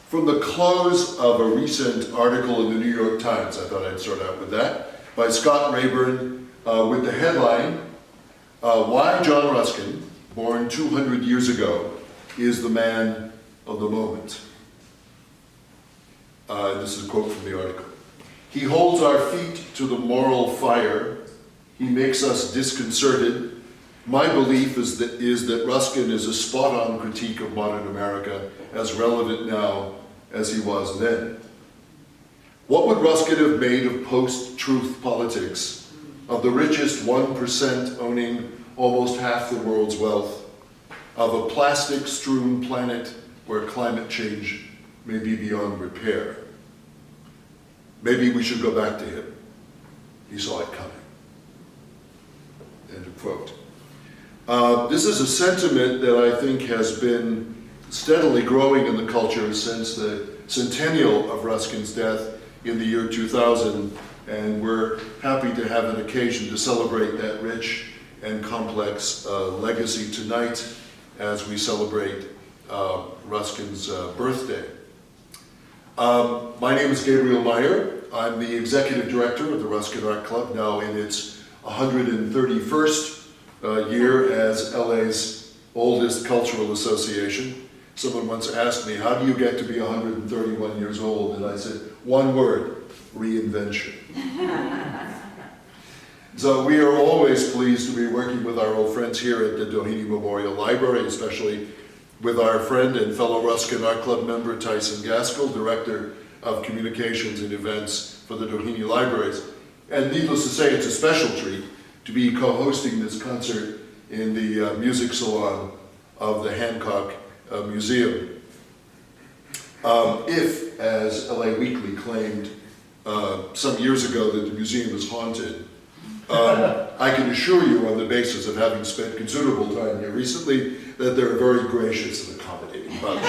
from the close of a recent article in the New York Times. I thought I'd start out with that, by Scott Rayburn, with the headline, Why John Ruskin, born 200 years ago, is the man of the moment. This is a quote from the article. He holds our feet to the moral fire. He makes us disconcerted. My belief is that Ruskin is a spot-on critique of modern America, as relevant now as he was then. What would Ruskin have made of post-truth politics, of the richest 1% owning almost half the world's wealth, of a plastic-strewn planet where climate change may be beyond repair? Maybe we should go back to him. He saw it coming. End of quote. This is a sentiment that I think has been steadily growing in the culture since the centennial of Ruskin's death in the year 2000, and we're happy to have an occasion to celebrate that rich and complex legacy tonight as we celebrate Ruskin's birthday. My name is Gabriel Meyer. I'm the executive director of the Ruskin Art Club, now in its 131st year as LA's oldest cultural association. Someone once asked me, how do you get to be 131 years old? And I said, one word, reinvention. So we are always pleased to be working with our old friends here at the Doheny Memorial Library, especially with our friend and fellow Ruskin Art Club member, Tyson Gaskell, Director of Communications and Events for the Doheny Libraries. And needless to say, it's a special treat to be co-hosting this concert in the music salon of the Hancock Museum. If, as LA Weekly claimed some years ago, that the museum is haunted, I can assure you, on the basis of having spent considerable time here recently, that they're a very gracious and accommodating bunch.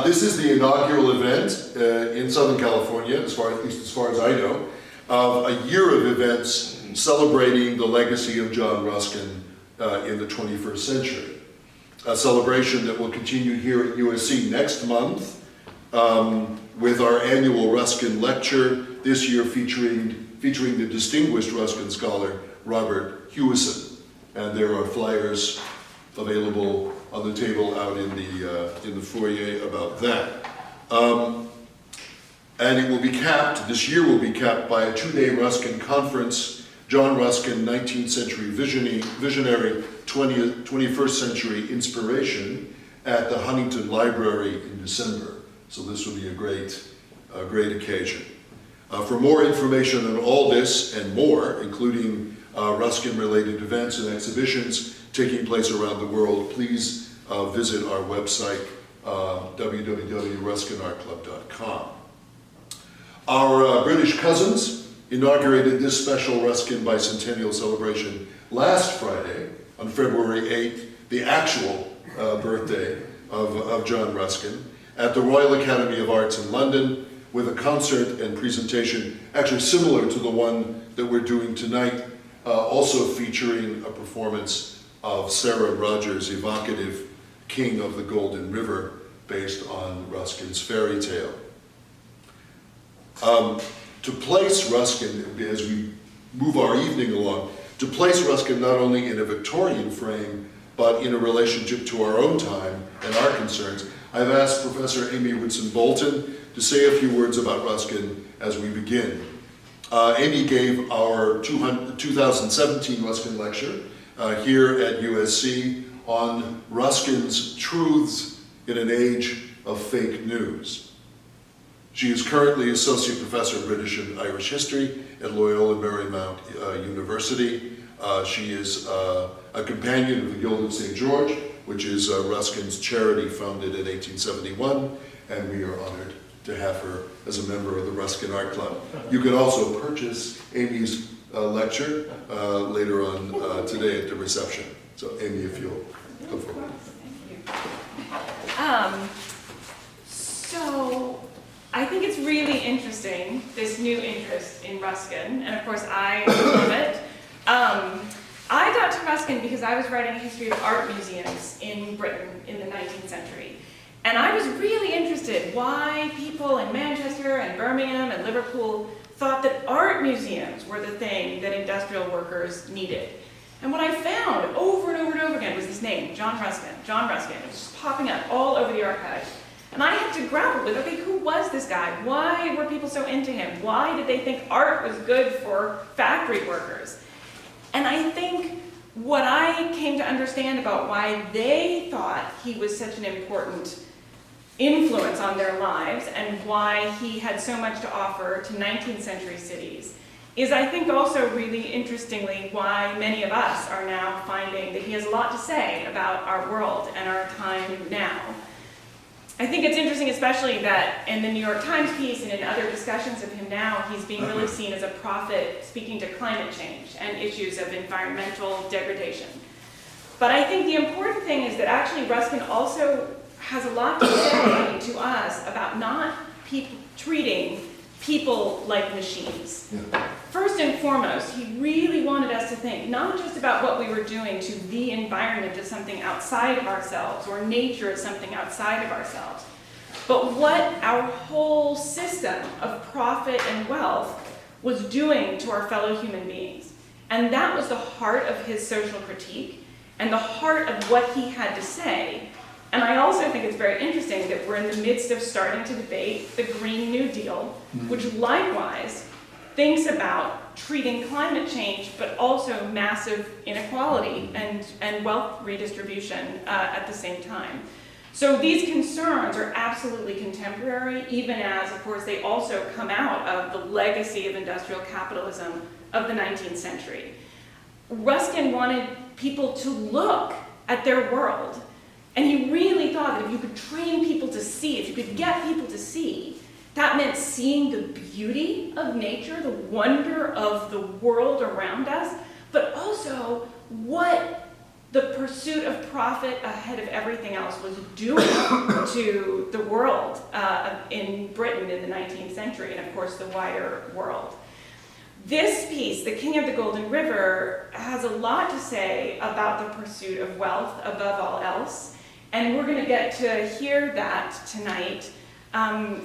This is the inaugural event in Southern California, at least as far as I know, of a year of events celebrating the legacy of John Ruskin in the 21st century. A celebration that will continue here at USC next month with our annual Ruskin lecture, this year featuring the distinguished Ruskin scholar, Robert Hewison. And there are flyers available on the table out in the foyer about that. And it will be capped, this year will be capped by a two-day Ruskin conference, John Ruskin, 19th Century Visionary, 21st Century Inspiration, at the Huntington Library in December. So this will be a great occasion. For more information on all this and more, including Ruskin-related events and exhibitions taking place around the world, please visit our website, www.ruskinartclub.com. Our British cousins inaugurated this special Ruskin bicentennial celebration last Friday, on February 8th, the actual birthday of John Ruskin, at the Royal Academy of Arts in London, with a concert and presentation actually similar to the one that we're doing tonight, also featuring a performance of Sarah Rodgers' evocative King of the Golden River, based on Ruskin's fairy tale. To place Ruskin, as we move our evening along, to place Ruskin not only in a Victorian frame, but in a relationship to our own time and our concerns, I've asked Professor Amy Woodson-Bolton to say a few words about Ruskin as we begin. Amy gave our 2017 Ruskin lecture here at USC on Ruskin's Truths in an Age of Fake News. She is currently Associate Professor of British and Irish History at Loyola Marymount University. She is a companion of the Guild of St. George, which is Ruskin's charity founded in 1871, and we are honored to have her as a member of the Ruskin Art Club. You can also purchase Amy's lecture later on today at the reception. So Amy, if you'll go forward. Thank you. So I think it's really interesting, this new interest in Ruskin, and of course I love it. I got to Ruskin because I was writing a history of art museums in Britain in the 19th century. And I was really interested why people in Manchester and Birmingham and Liverpool thought that art museums were the thing that industrial workers needed. And what I found over and over and over again was this name, John Ruskin. John Ruskin. It was just popping up all over the archives. And I had to grapple with, okay, who was this guy? Why were people so into him? Why did they think art was good for factory workers? And I think what I came to understand about why they thought he was such an important influence on their lives and why he had so much to offer to 19th century cities is, I think, also really interestingly why many of us are now finding that he has a lot to say about our world and our time now. I think it's interesting especially that in the New York Times piece and in other discussions of him now, he's being really seen as a prophet speaking to climate change and issues of environmental degradation. But I think the important thing is that actually Ruskin also has a lot to say to us about not treating people like machines. Yeah. First and foremost, he really wanted us to think not just about what we were doing to the environment as something outside of ourselves, or nature as something outside of ourselves, but what our whole system of profit and wealth was doing to our fellow human beings. And that was the heart of his social critique and the heart of what he had to say. And I also think it's very interesting that we're in the midst of starting to debate the Green New Deal, which likewise thinks about treating climate change, but also massive inequality and wealth redistribution at the same time. So these concerns are absolutely contemporary, even as, of course, they also come out of the legacy of industrial capitalism of the 19th century. Ruskin wanted people to look at their world. And he really thought that if you could train people to see, if you could get people to see, that meant seeing the beauty of nature, the wonder of the world around us, but also what the pursuit of profit ahead of everything else was doing to the world in Britain in the 19th century, and of course the wider world. This piece, The King of the Golden River, has a lot to say about the pursuit of wealth above all else. And we're going to get to hear that tonight.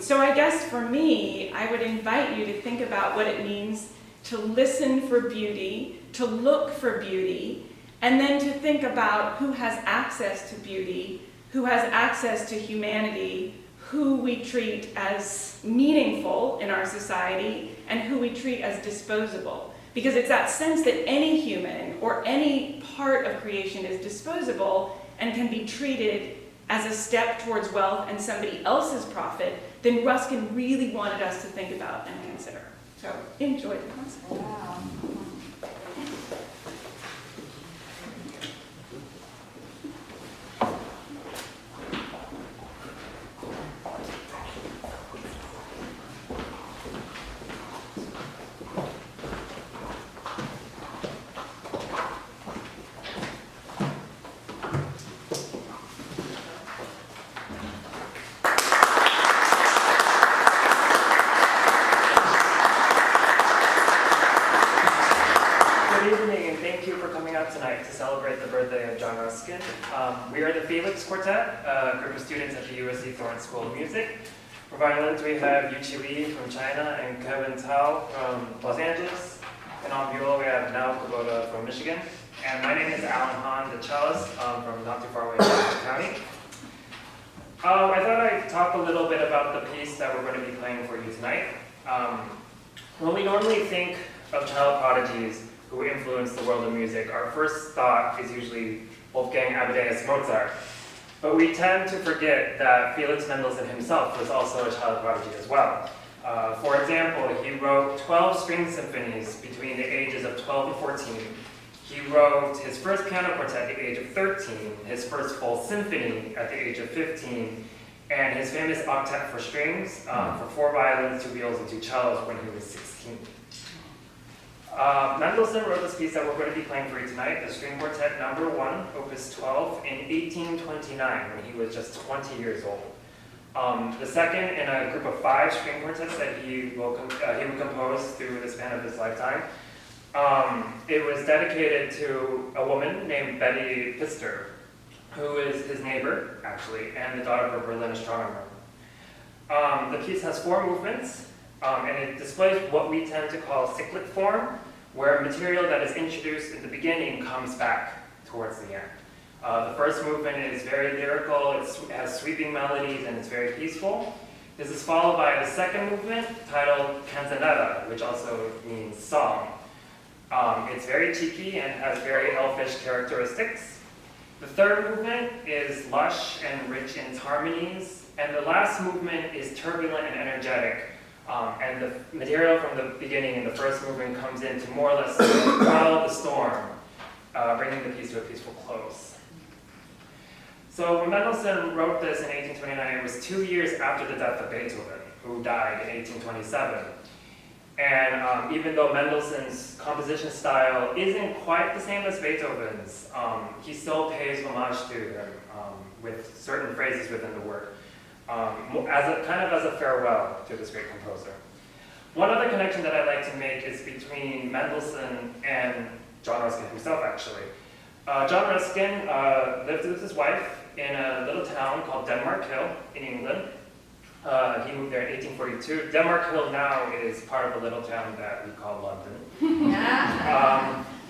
So I guess for me, I would invite you to think about what it means to listen for beauty, to look for beauty, and then to think about who has access to beauty, who has access to humanity, who we treat as meaningful in our society, and who we treat as disposable. Because it's that sense that any human or any part of creation is disposable and can be treated as a step towards wealth and somebody else's profit, then Ruskin really wanted us to think about and consider. So enjoy the concert. Wow. Tonight to celebrate the birthday of John Ruskin. We are the Felix Quartet, a group of students at the USC Thornton School of Music. For violins, we have Yu Chi Lee from China and Kevin Tao from Los Angeles. And on viola, we have Nao Kubota from Michigan. And my name is Alan Hahn, the cellist from not too far away in Orange County. I thought I'd talk a little bit about the piece that we're going to be playing for you tonight. When we normally think of child prodigies who influenced the world of music, our first thought is usually Wolfgang Amadeus Mozart. But we tend to forget that Felix Mendelssohn himself was also a child prodigy as well. For example, he wrote 12 string symphonies between the ages of 12 and 14. He wrote his first piano quartet at the age of 13, his first full symphony at the age of 15, and his famous octet for strings for 4 violins, 2 viols, and 2 cellos when he was 16. Mendelssohn wrote this piece that we're going to be playing for you tonight, the String Quartet Number 1, Opus 12, in 1829, when he was just 20 years old. The second in a group of 5 string quartets that he would compose through the span of his lifetime. It was dedicated to a woman named Betty Pfister, who is his neighbor, actually, and the daughter of a Berlin astronomer. The piece has 4 movements, and it displays what we tend to call cyclic form, where material that is introduced in the beginning comes back towards the end. The first movement is very lyrical, it has sweeping melodies, and it's very peaceful. This is followed by the second movement, titled Canzonetta, which also means song. It's very cheeky and has very elfish characteristics. The third movement is lush and rich in its harmonies, and the last movement is turbulent and energetic. And the material from the beginning in the first movement comes in to more or less quell the storm, bringing the piece to a peaceful close. So when Mendelssohn wrote this in 1829, it was 2 years after the death of Beethoven, who died in 1827. And even though Mendelssohn's composition style isn't quite the same as Beethoven's, he still pays homage to him with certain phrases within the work, as a farewell to this great composer. One other connection that I'd like to make is between Mendelssohn and John Ruskin himself, actually. John Ruskin lived with his wife in a little town called Denmark Hill in England. He moved there in 1842. Denmark Hill now is part of a little town that we call London.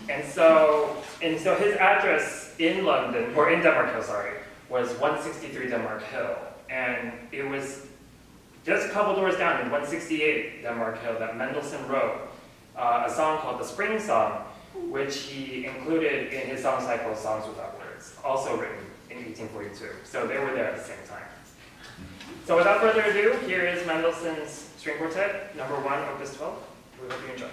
And so his address in London, or in Denmark Hill, sorry, was 163 Denmark Hill. And it was just a couple doors down in 168 Denmark Hill that Mendelssohn wrote a song called the Spring Song, which he included in his song cycle, Songs Without Words, also written in 1842. So they were there at the same time. So without further ado, here is Mendelssohn's String Quartet, number 1, Opus 12. We hope you enjoy.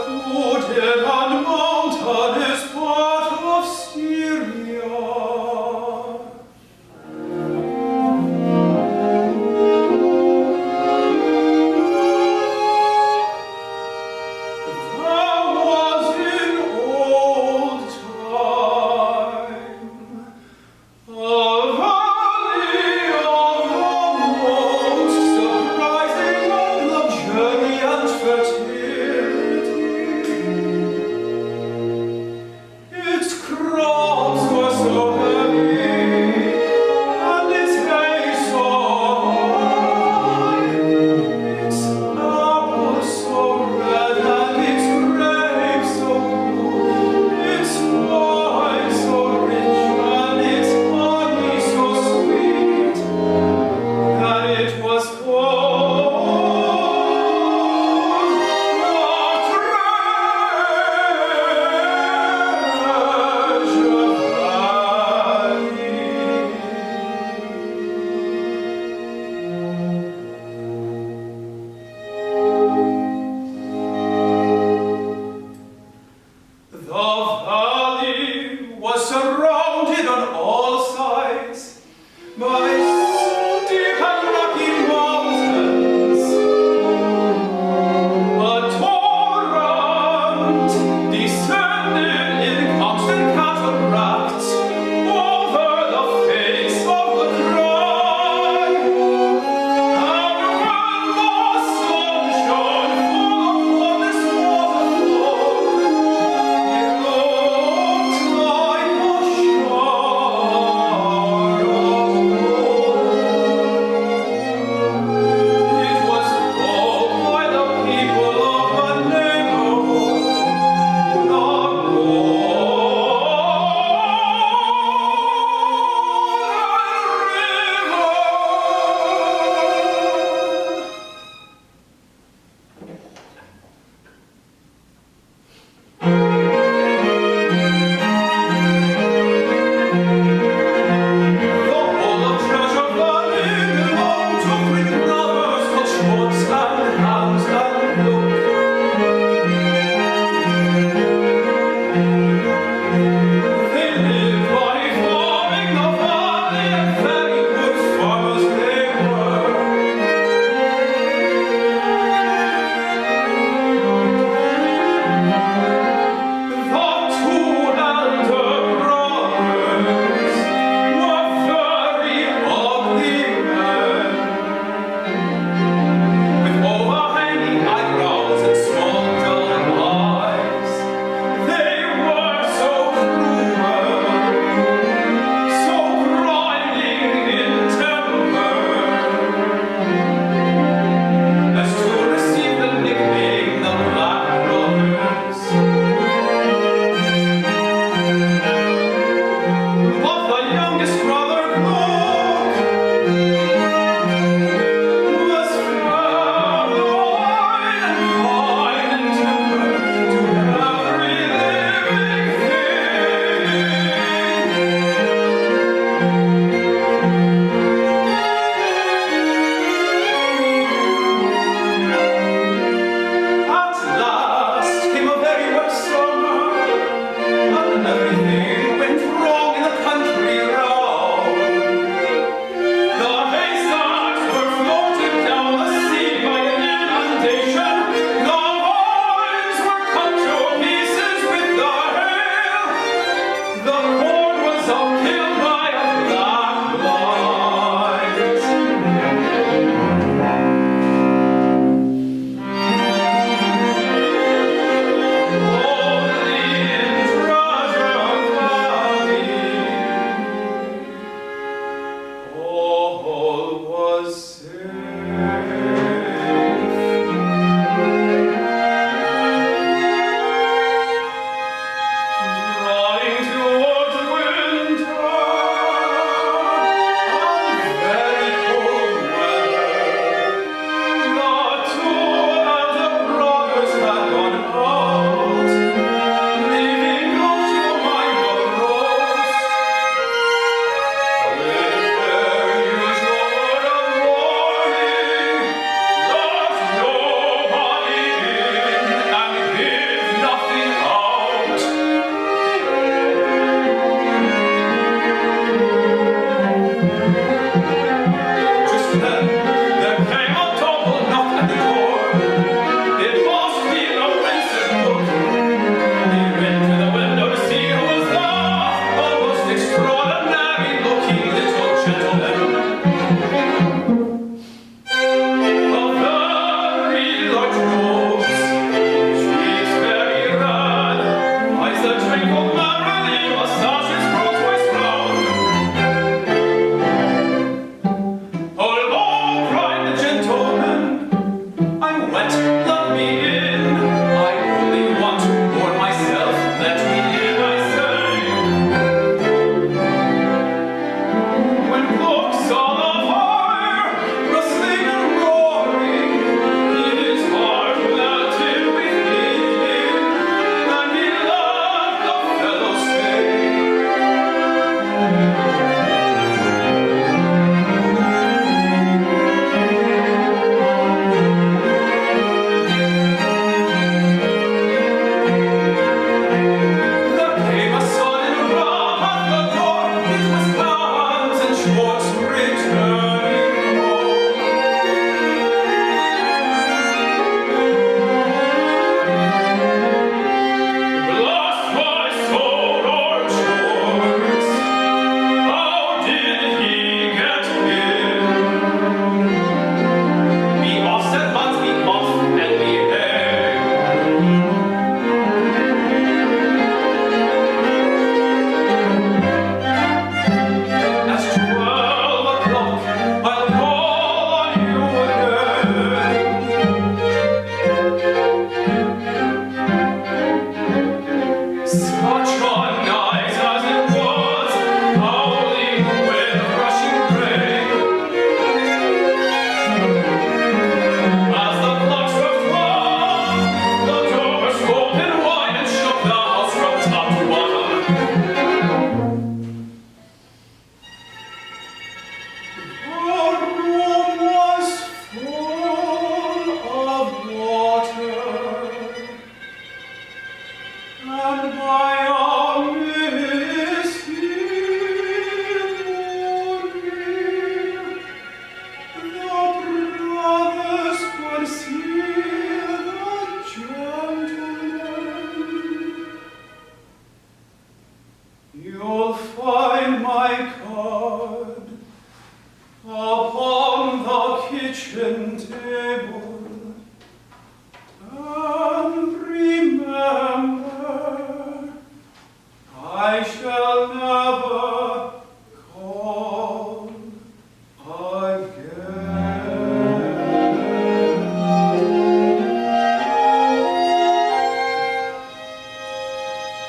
wooded and mountainous part of Syria. There was in old time a valley of the most surprising and luxuriant fertility.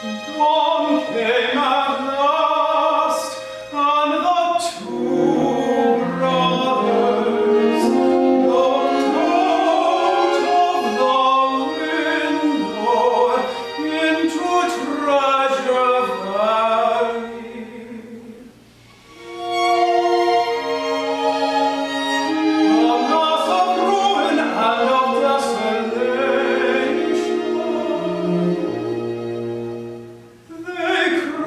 Dawn came at last, and the two brothers looked out of the window into Treasure Valley. A mass of ruin and of desolation. They cried.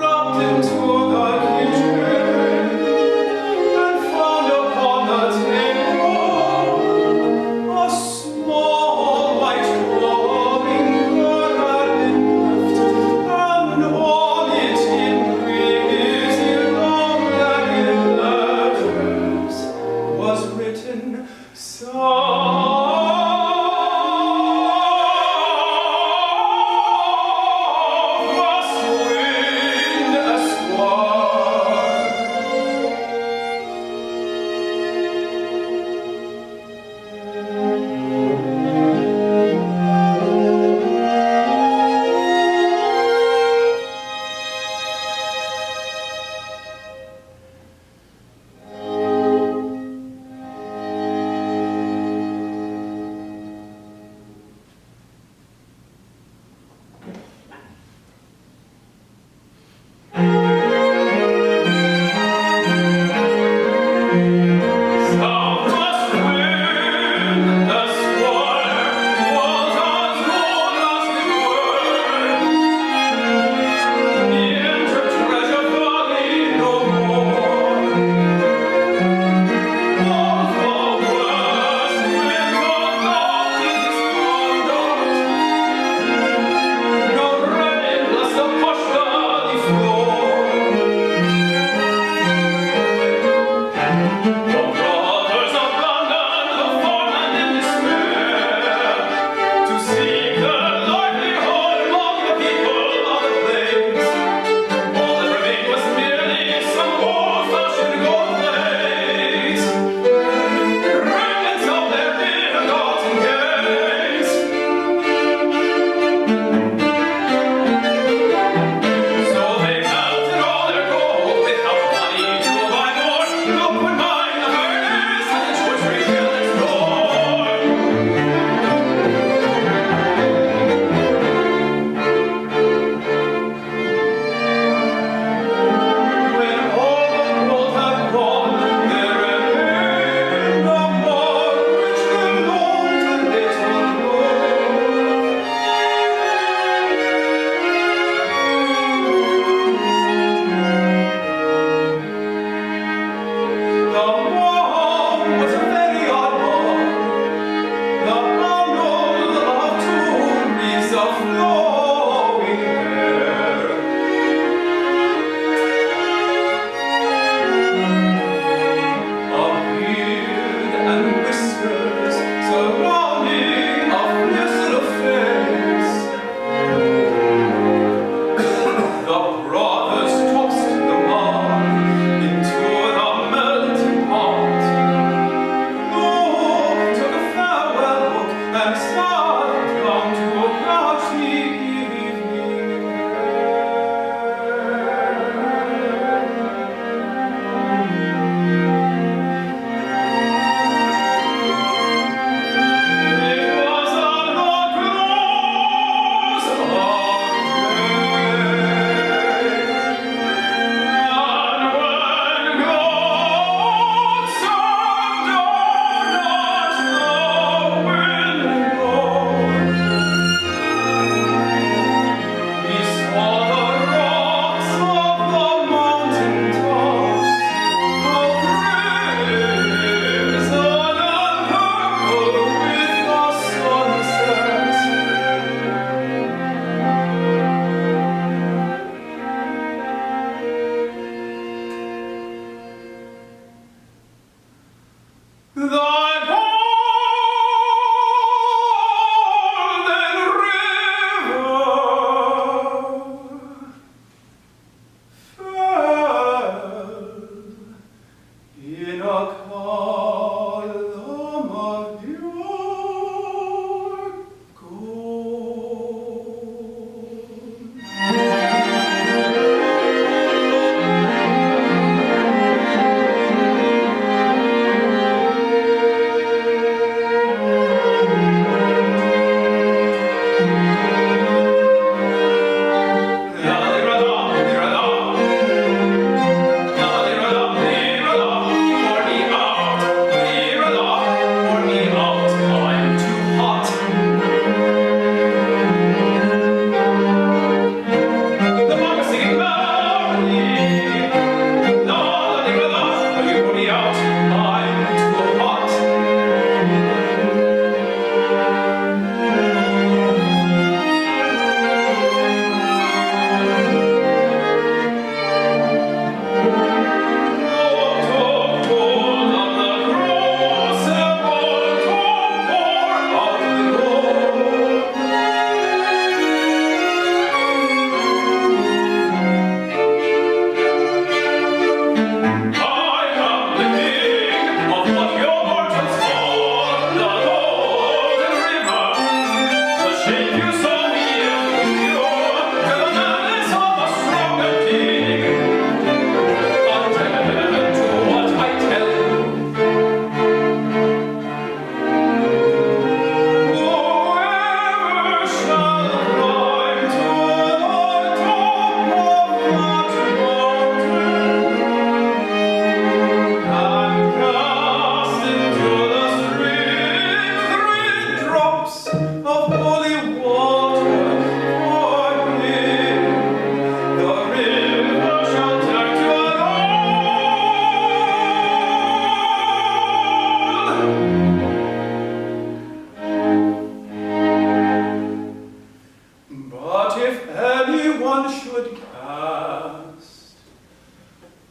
if anyone should cast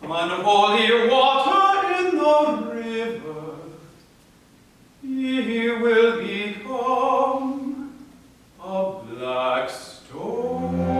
unholy water in the river, he will become a black stone.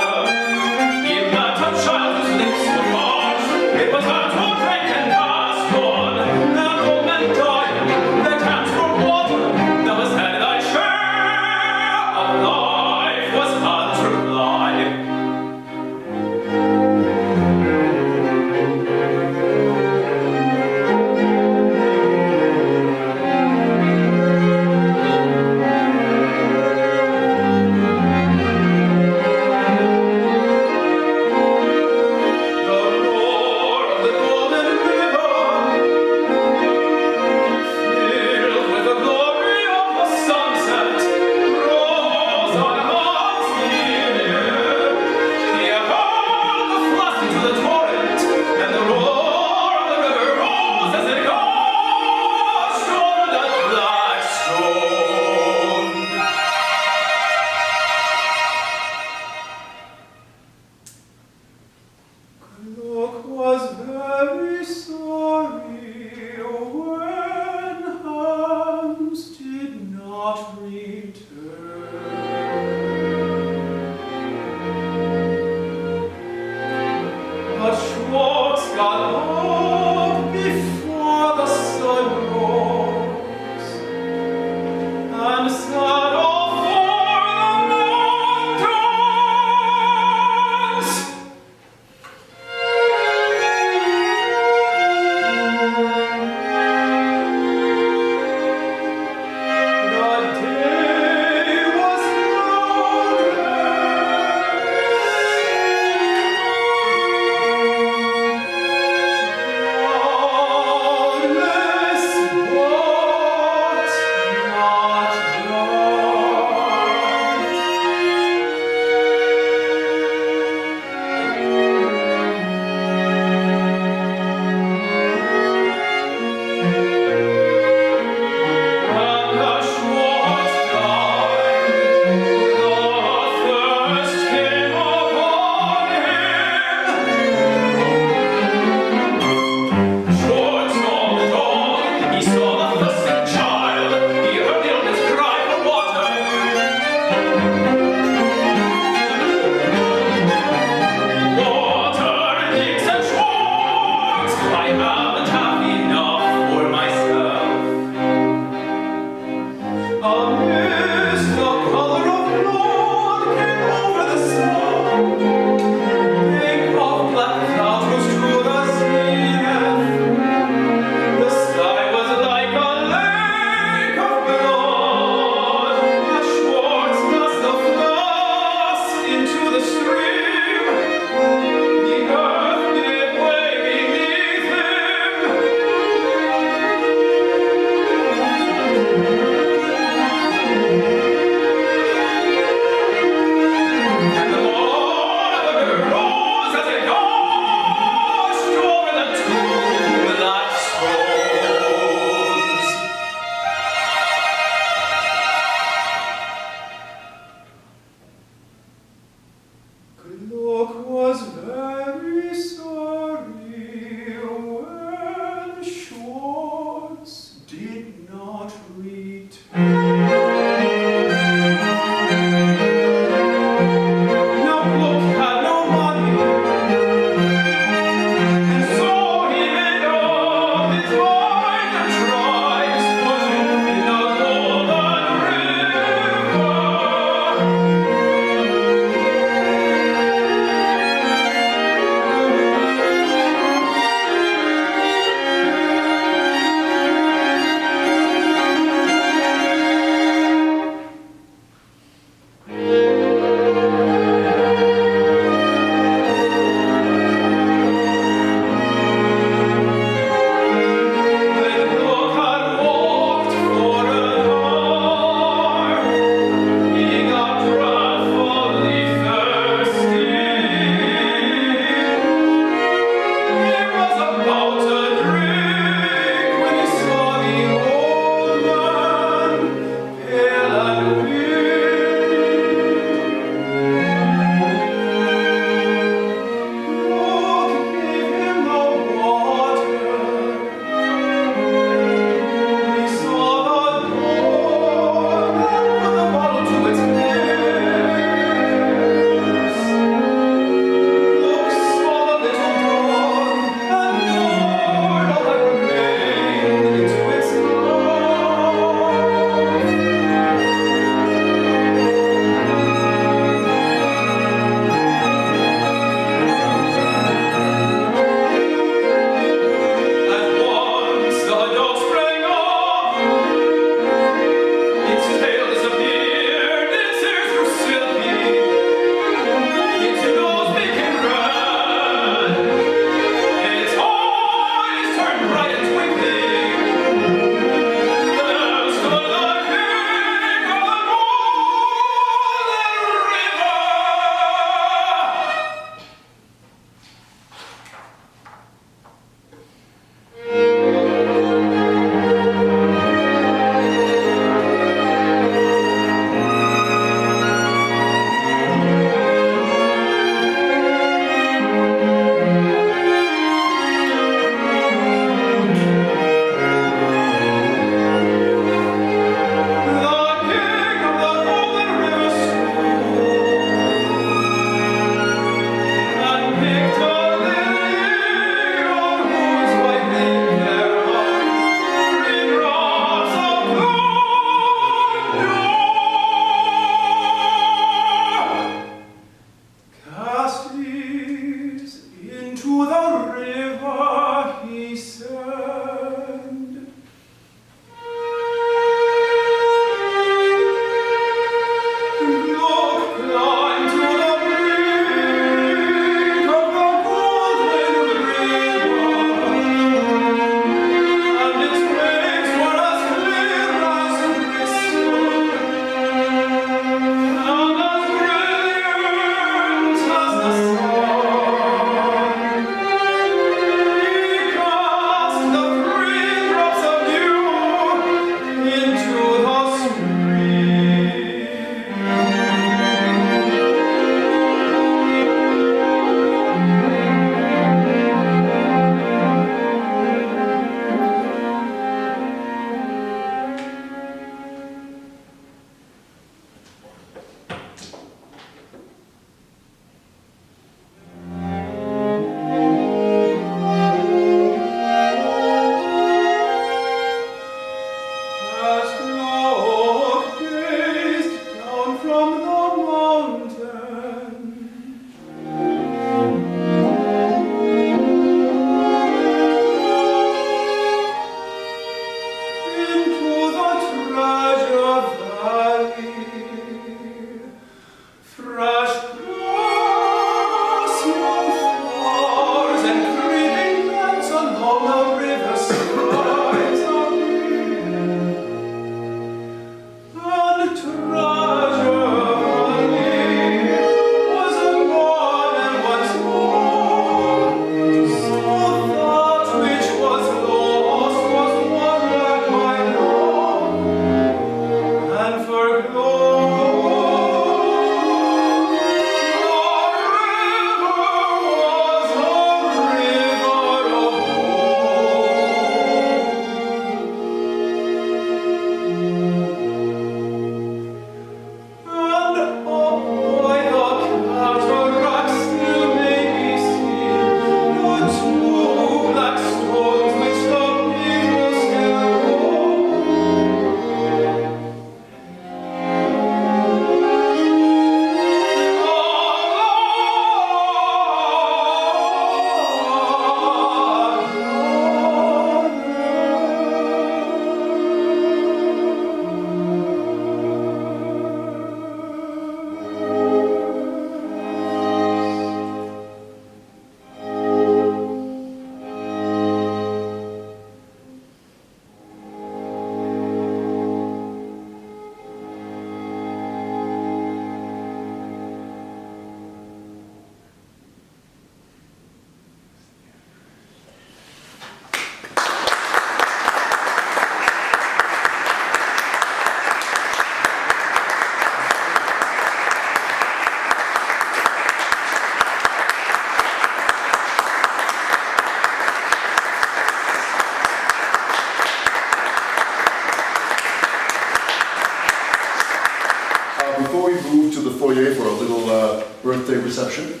Before we move to the foyer for a little birthday reception,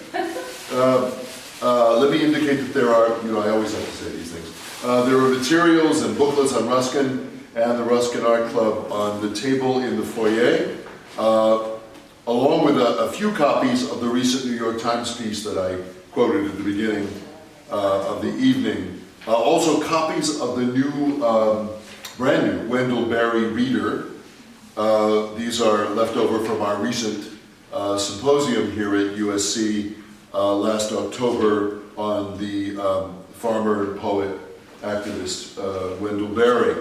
let me indicate that there are, I always have to say these things. There are materials and booklets on Ruskin and the Ruskin Art Club on the table in the foyer, along with a few copies of the recent New York Times piece that I quoted at the beginning of the evening. Also copies of the new, brand new Wendell Berry Reader. These are left over from our recent symposium here at USC last October on the farmer, poet, activist Wendell Berry.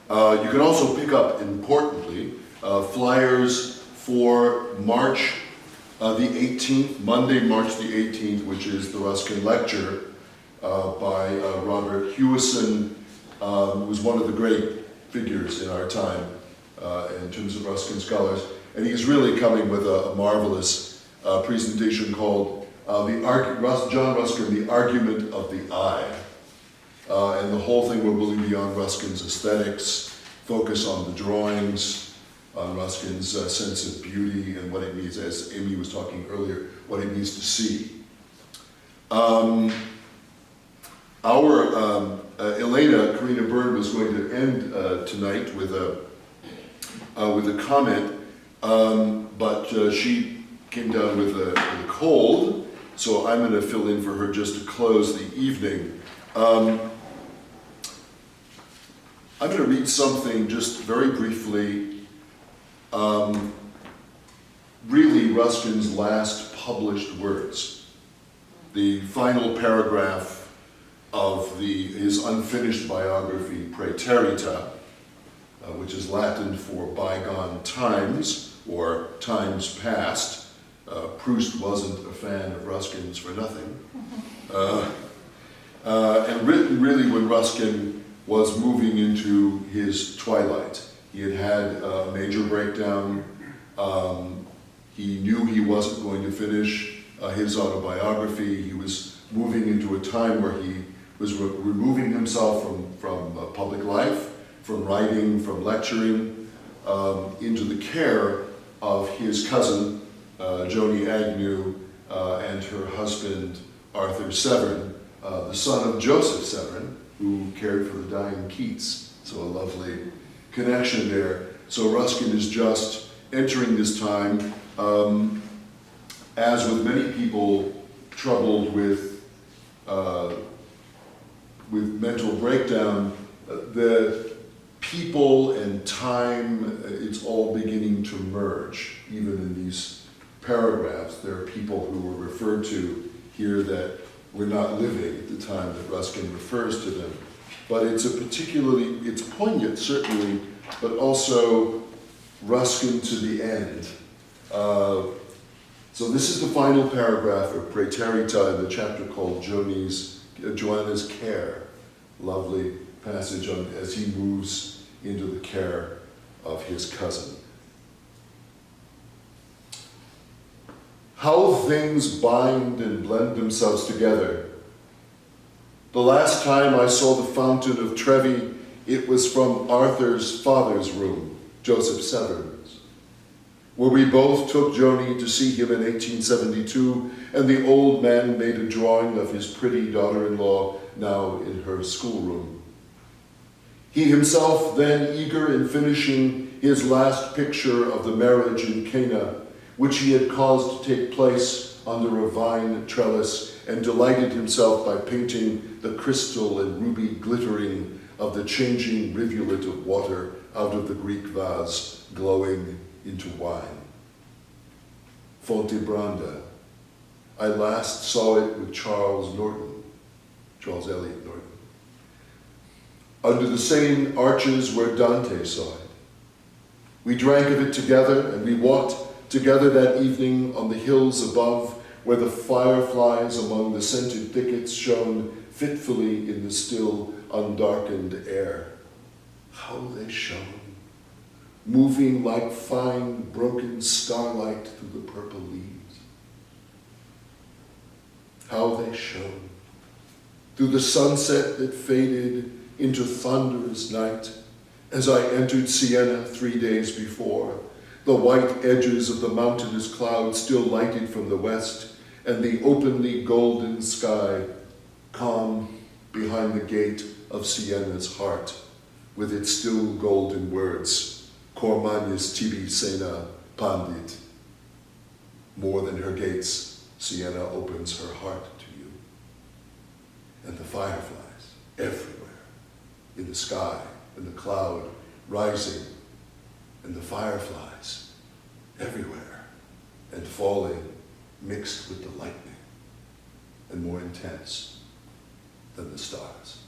You can also pick up, importantly, flyers for March the 18th, Monday, March the 18th, which is the Ruskin Lecture by Robert Hewison, who was one of the great figures in our time in terms of Ruskin scholars. And he's really coming with a marvelous presentation called John Ruskin, The Argument of the Eye. And the whole thing will really be on Ruskin's aesthetics, focus on the drawings, on Ruskin's sense of beauty and what it means, as Amy was talking earlier, what it means to see. Elena, Karina Byrne, was going to end tonight with a comment, but she came down with a cold, so I'm going to fill in for her just to close the evening. I'm going to read something just very briefly, really Ruskin's last published words, the final paragraph of his unfinished biography, Praeterita, which is Latin for bygone times, or times past. Proust wasn't a fan of Ruskin's for nothing. And written really when Ruskin was moving into his twilight. He had had a major breakdown. He knew he wasn't going to finish his autobiography. He was moving into a time where he was removing himself from public life, from writing, from lecturing, into the care of his cousin, Joni Agnew, and her husband, Arthur Severn, the son of Joseph Severn, who cared for the dying Keats. So a lovely connection there. So Ruskin is just entering this time, as with many people troubled with mental breakdown, the people and time, it's all beginning to merge. Even in these paragraphs, there are people who were referred to here that were not living at the time that Ruskin refers to them. But it's it's poignant certainly, but also Ruskin to the end. So this is the final paragraph of Praeterita in the chapter called Joanna's Care. Lovely passage as he moves into the care of his cousin. How things bind and blend themselves together. The last time I saw the fountain of Trevi, it was from Arthur's father's room, Joseph Severn's, where we both took Joni to see him in 1872, and the old man made a drawing of his pretty daughter-in-law, now in her schoolroom. He himself then eager in finishing his last picture of the marriage in Cana, which he had caused to take place under a vine trellis, and delighted himself by painting the crystal and ruby glittering of the changing rivulet of water out of the Greek vase glowing into wine. Fontebranda. I last saw it with Charles Eliot Norton. Under the same arches where Dante saw it. We drank of it together, and we walked together that evening on the hills above, where the fireflies among the scented thickets shone fitfully in the still, undarkened air. How they shone, moving like fine, broken starlight through the purple leaves. How they shone, through the sunset that faded into thunderous night, as I entered Siena 3 days before, the white edges of the mountainous clouds still lighted from the west, and the openly golden sky, calm behind the gate of Siena's heart, with its still golden words, Cor magnis tibi Sena pandit. More than her gates, Siena opens her heart to you. And the fireflies everywhere, in the sky, in the cloud, rising, and the fireflies everywhere, and falling, mixed with the lightning, and more intense than the stars.